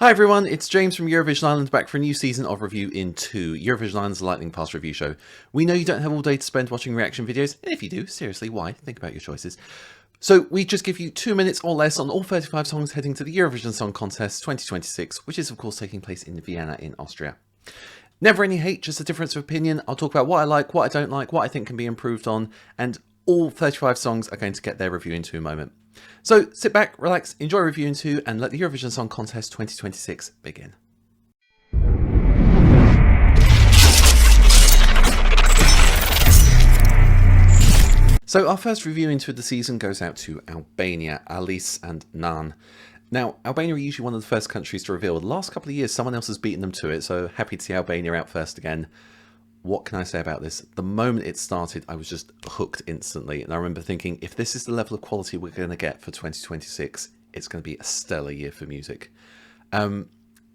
Hi everyone, it's James from Eurovision Ireland back for a new season of Review in 2, Eurovision Ireland's Lightning Fast review show. We know you don't have all day to spend watching reaction videos, and if you do, seriously, why? Think about your choices. So we just give you 2 minutes or less on all 35 songs heading to the Eurovision Song Contest 2026, which is of course taking place in Vienna in Austria. Never any hate, just a difference of opinion. I'll talk about what I like, what I don't like, what I think can be improved on, and all 35 songs are going to get their review in 2 moment. So sit back, relax, enjoy Review in 2, and let the Eurovision Song Contest 2026 begin. So our first review into the season goes out to Albania, Alice and Nan. Now, Albania are usually one of the first countries to reveal. The last couple of years, someone else has beaten them to it, so happy to see Albania out first again. What can I say about this? The moment it started, I was just hooked instantly. And I remember thinking, if this is the level of quality we're going to get for 2026, it's going to be a stellar year for music.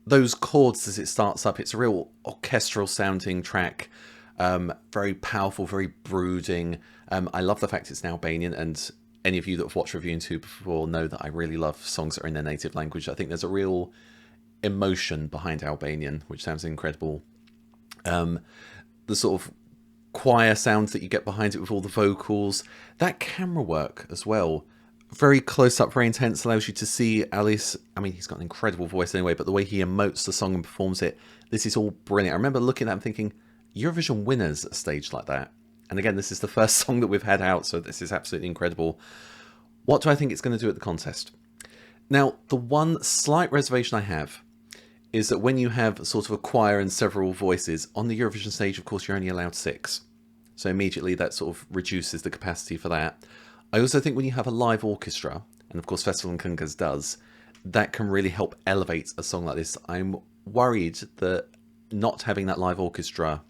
Those chords as it starts up, it's a real orchestral sounding track. Very powerful, very brooding. I love the fact it's in Albanian, and any of you that have watched Review 2 before know that I really love songs that are in their native language. I think there's a real emotion behind Albanian, which sounds incredible. The sort of choir sounds that you get behind it with all the vocals, that camera work as well, very close up, very intense, allows you to see Alice. I mean, he's got an incredible voice anyway, but the way he emotes the song and performs it, this is all brilliant. I remember looking at it and thinking, Eurovision winners a stage like that. And again, this is the first song that we've had out, so this is absolutely incredible. What do I think it's going to do at the contest? Now, the one slight reservation I have is that when you have sort of a choir and several voices, on the Eurovision stage, of course, you're only allowed 6. So immediately that sort of reduces the capacity for that. I also think when you have a live orchestra, and of course Festival Kungas does, that can really help elevate a song like this. I'm worried that not having that live orchestra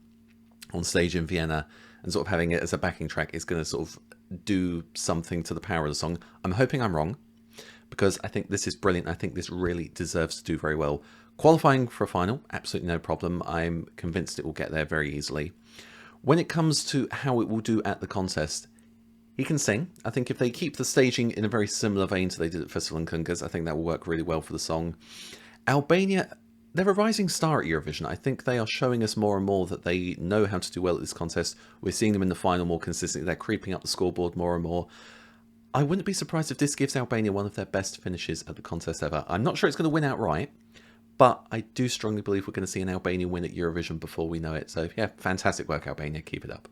on stage in Vienna and sort of having it as a backing track is going to sort of do something to the power of the song. I'm hoping I'm wrong, because I think this is brilliant. I think this really deserves to do very well. Qualifying for a final, absolutely no problem. I'm convinced it will get there very easily. When it comes to how it will do at the contest, he can sing. I think if they keep the staging in a very similar vein to they did at Festival Kungas, I think that will work really well for the song. Albania, they're a rising star at Eurovision. I think they are showing us more and more that they know how to do well at this contest. We're seeing them in the final more consistently. They're creeping up the scoreboard more and more. I wouldn't be surprised if this gives Albania one of their best finishes at the contest ever. I'm not sure it's going to win outright, but I do strongly believe we're going to see an Albanian win at Eurovision before we know it. So yeah, fantastic work, Albania. Keep it up.